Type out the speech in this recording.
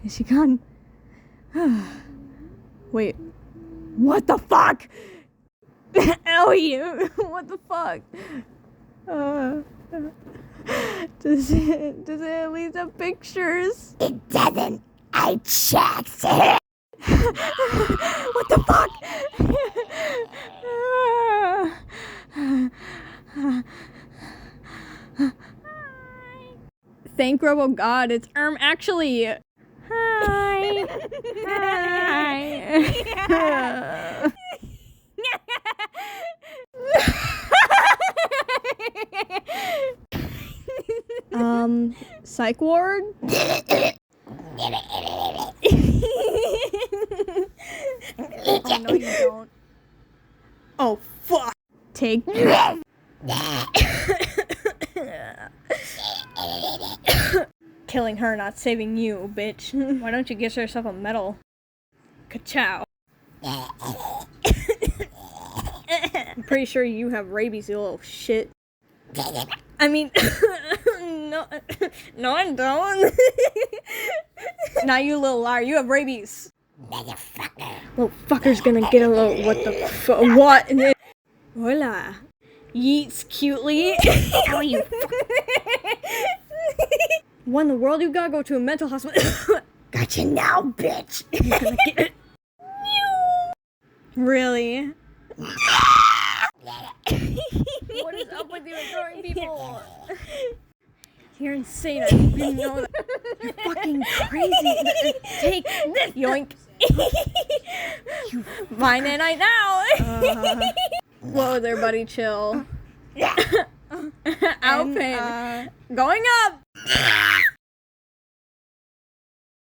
Is she gone? Wait. What the fuck? Ellie, what the fuck? Does it at least have pictures? It doesn't. I checked. What the fuck? Thank Robo God, it's actually. Hi. Hi. Psych ward? Oh, no, you don't. Oh, fuck. Take. Killing her, not saving you, bitch. Why don't you get yourself a medal? Ka-chow. I'm pretty sure you have rabies, you little shit. I mean, no, I don't. Now you little liar, you have rabies. Motherfucker. Little fucker's gonna get a little, what the what? Hola. Yeets cutely. How are you? What in the world? You gotta go to a mental hospital. Gotcha now, bitch. Really? What is up with you ignoring people? You're insane. I didn't know that. You're fucking crazy. Take this. Yoink. Mine and I now. Whoa there, buddy. Chill. Outpin. Going up.